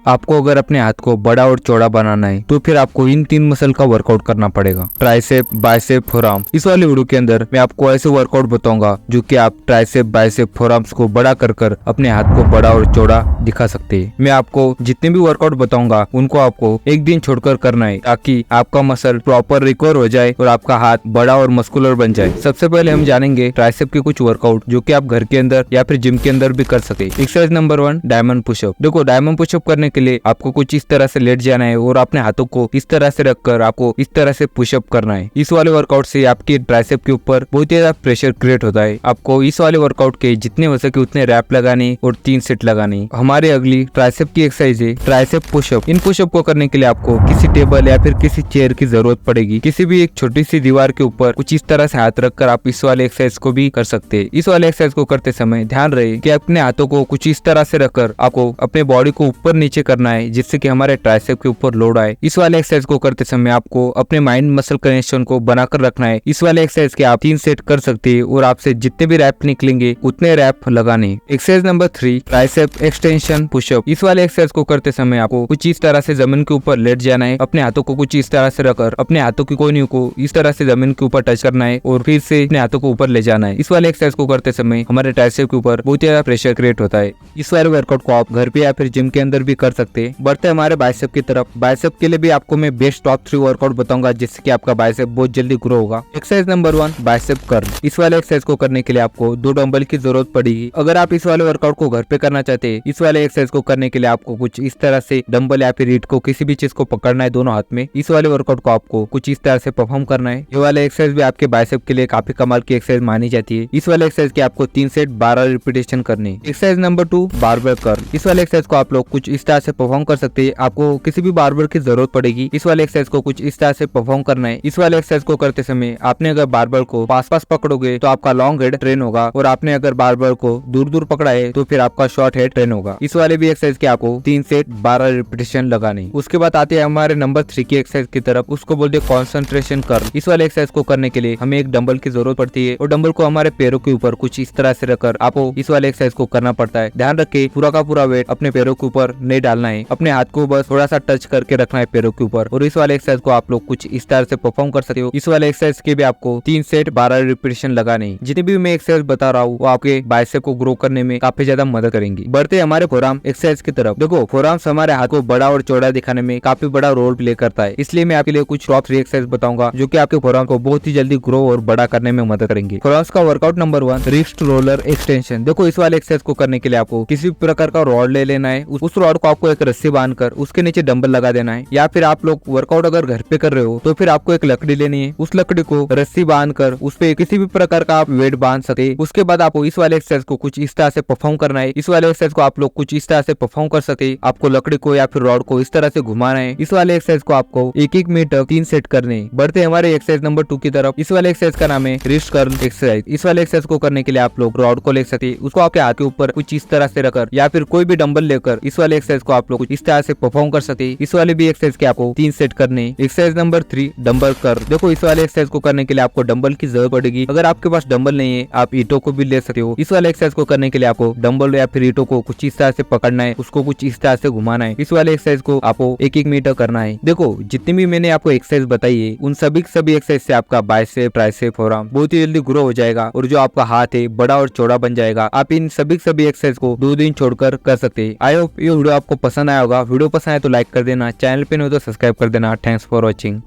आपको अगर अपने हाथ को बड़ा और चौड़ा बनाना है तो फिर आपको इन 3 मसल का वर्कआउट करना पड़ेगा, ट्राइसेप, बाइसेप, फोरआर्म। इस वाले वीडियो के अंदर मैं आपको ऐसे वर्कआउट बताऊंगा जो कि आप ट्राइसेप, बाइसेप, फोरआर्म्स को बड़ा कर अपने हाथ को बड़ा और चौड़ा दिखा सकते हैं। मैं आपको जितने भी वर्कआउट बताऊंगा उनको आपको एक दिन छोड़कर करना है ताकि आपका मसल प्रॉपर रिकवर हो जाए और आपका हाथ बड़ा और मस्कुलर बन जाए। सबसे पहले हम जानेंगे ट्राइसेप के कुछ वर्कआउट जो कि आप घर के अंदर या फिर जिम के अंदर भी कर सके। Exercise number 1, diamond pushup. देखो, डायमंड पुशअप करने के लिए आपको कुछ इस तरह से लेट जाना है और अपने हाथों को इस तरह से रखकर आपको इस तरह से पुशअप करना है। इस वाले वर्कआउट से आपके ट्राइसेप के ऊपर बहुत ही ज्यादा प्रेशर क्रिएट होता है। आपको इस वाले वर्कआउट के जितने हो सके उतने रैप लगाने और 3 सेट लगाने। हमारी अगली ट्राइसेप की एक्सरसाइज है ट्राइसेप पुशअप। इन पुशअप को करने के लिए आपको किसी टेबल या फिर किसी चेयर की जरूरत पड़ेगी। किसी भी एक छोटी सी दीवार के ऊपर कुछ इस तरह से हाथ रखकर आप इस वाले एक्सरसाइज को भी कर सकते हैं। इस वाले एक्सरसाइज को करते समय ध्यान रहे कि अपने हाथों को कुछ इस तरह से रखकर आपको अपने बॉडी को ऊपर नीचे करना है जिससे कि हमारे ट्राइसेप के ऊपर लोड आए। इस वाले एक्सरसाइज को करते समय आपको अपने माइंड मसल कनेक्शन को बनाकर रखना है। इस वाले एक्सरसाइज के आप 3 सेट कर सकते हैं और आपसे जितने भी रैप निकलेंगे उतने रैप लगाने। Exercise number 3, tricep extension pushup. इस वाले एक्सरसाइज को करते समय आपको कुछ इस तरह से जमीन के ऊपर लेट जाना है। अपने हाथों को कुछ इस तरह से रखकर अपने हाथों की कोहनियों को इस तरह से जमीन के ऊपर टच करना है और फिर से अपने हाथों को ऊपर ले जाना है। इस वाले एक्सरसाइज को करते समय हमारे ट्राइसेप के ऊपर बहुत ज्यादा प्रेशर क्रिएट होता है। इस वाले वर्कआउट को आप घर पे या फिर जिम के अंदर भी कर सकते हैं। बढ़ते हमारे बाइसेप की तरफ। बाइसेप के लिए भी आपको मैं बेस्ट टॉप 3 वर्कआउट बताऊंगा जिससे कि आपका बाइसेप बहुत जल्दी ग्रो होगा। Exercise number 1, bicep curl. इस वाले एक्सरसाइज को करने के लिए आपको 2 डंबल की जरूरत पड़ेगी। अगर आप इस वाले वर्कआउट को घर पे करना चाहते हैं, इस वाले एक्सरसाइज को करने के लिए आपको कुछ इस तरह से डंबल या फिर ईंट को किसी भी चीज को पकड़ना है दोनों हाथ में। इस वाले वर्कआउट को आपको कुछ इस तरह से परफॉर्म करना है। ये वाले एक्सरसाइज भी आपके बाइसेप के लिए काफी कमाल की एक्सरसाइज मानी जाती है। इस वाले एक्सरसाइज के आपको 3 सेट 12 रिपीटेशन करने। Exercise number 2, barbell curl. इस वाले एक्सरसाइज को आप लोग कुछ इस तरह से परफॉर्म कर सकते हैं। आपको किसी भी बारबेल की जरूरत पड़ेगी। इस वाले एक्सरसाइज को कुछ इस तरह से परफॉर्म करना है। इस वाले एक्सरसाइज को करते समय आपने अगर बारबेल को पास पकड़ोगे तो आपका लॉन्ग हेड ट्रेन होगा और आपने अगर बारबेल को दूर पकड़ा है तो फिर आपका शॉर्ट हेड ट्रेन होगा। इस वाले भी एक्सरसाइज के आपको 3 सेट 12 रिपीटेशन लगाने। उसके बाद आते हैं हमारे नंबर 3 की एक्सरसाइज की तरफ। उसको बोलते हैं कॉन्सेंट्रेशन कर्ल। इस वाले एक्सरसाइज को करने के लिए हमें एक डंबल की जरूरत पड़ती है और डंबल को हमारे पैरों के ऊपर कुछ इस तरह से रखकर आपको इस वाले एक्सरसाइज को करना पड़ता है। ध्यान रखे पूरा का पूरा वेट अपने पैरों के ऊपर नहीं डालना है। अपने हाथ को बस थोड़ा सा टच करके रखना है पैरों के ऊपर। और इस वाले एक्सरसाइज को आप लोग कुछ इस तरह से परफॉर्म कर सकते हो। इस वाले एक्सरसाइज के भी आपको 3 सेट 12 रिपीटेशन लगाने। जितने भी मैं एक्सरसाइज बता रहा हूँ वो आपके बाइसेप को ग्रो करने में काफी ज्यादा मदद करेंगी। बढ़ते हमारे फोरआर्म एक्सरसाइज की तरफ। देखो, फोरआर्म्स हमारे हाथ को बड़ा और चौड़ा दिखाने में काफी बड़ा रोल प्ले करता है। इसलिए मैं आपके लिए कुछ टॉप 3 एक्सरसाइज बताऊंगा जो कि आपके फोरआर्म को बहुत ही जल्दी ग्रो और बड़ा करने में मदद करेंगे। फोरआर्म्स का workout number 1, wrist roller extension. देखो, इस वाले एक्सरसाइज को करने के लिए आपको किसी भी प्रकार का रॉड ले लेना है। उस रॉड को आपको एक रस्सी बांधकर उसके नीचे डंबल लगा देना है। या फिर आप लोग वर्कआउट अगर घर पे कर रहे हो तो फिर आपको एक लकड़ी लेनी है। उस लकड़ी को रस्सी बांधकर उस पे किसी भी प्रकार का आप वेट बांध सके। उसके बाद आपको इस वाले एक्सरसाइज को कुछ इस तरह से परफॉर्म करना है। इस वाले एक्सरसाइज को आप लोग कुछ इस तरह से परफॉर्म कर सके। आपको लकड़ी को या फिर रॉड को इस तरह से घुमाना है। इस वाले एक्सरसाइज को आपको 1-1 मिनट 3 सेट करने। बढ़ते हमारे एक्सरसाइज नंबर 2 की तरफ। इस वाले एक्सरसाइज का नाम है रिस्ट कर्ल एक्सरसाइज। इस वाले एक्सरसाइज को करने के लिए आप लोग रॉड को ले सकते हैं। उसको आपके हाथ के ऊपर कुछ इस तरह से रखकर या फिर कोई भी डंबल लेकर इस वाले एक्सरसाइज को आप लोग कुछ इस तरह से परफॉर्म कर सकते हैं। इस वाले भी एक्सरसाइज के आपको 3 सेट करने। Exercise number 3, dumbbell curl. देखो, इस वाले एक्सरसाइज को करने के लिए आपको डंबल की जरूरत पड़ेगी। अगर आपके पास डंबल नहीं है आप ईंटों को भी ले सकते हो। इस वाले एक्सरसाइज को करने के लिए आपको डंबल या फिर ईंटों को कुछ इस तरह से पकड़ना है। उसको कुछ इस तरह से घुमाना है। इस वाले एक्सरसाइज को आपको 1-1 मिनट करना है। देखो, जितनी भी मैंने आपको एक्सरसाइज बताई है उन सभी एक्सरसाइज से आपका बाइसेप, ट्राइसेप, फोरआर्म बहुत ही जल्दी ग्रो हो जाएगा और जो आपका हाथ है बड़ा और चौड़ा बन जाएगा। आप इन सभी एक्सरसाइज को 2 दिन छोड़कर कर सकते हैं। आई होप ये वीडियो आपको पसंद आया होगा। वीडियो पसंद आए तो लाइक कर देना, चैनल पे नहीं हो तो सब्सक्राइब कर देना। Thanks for watching.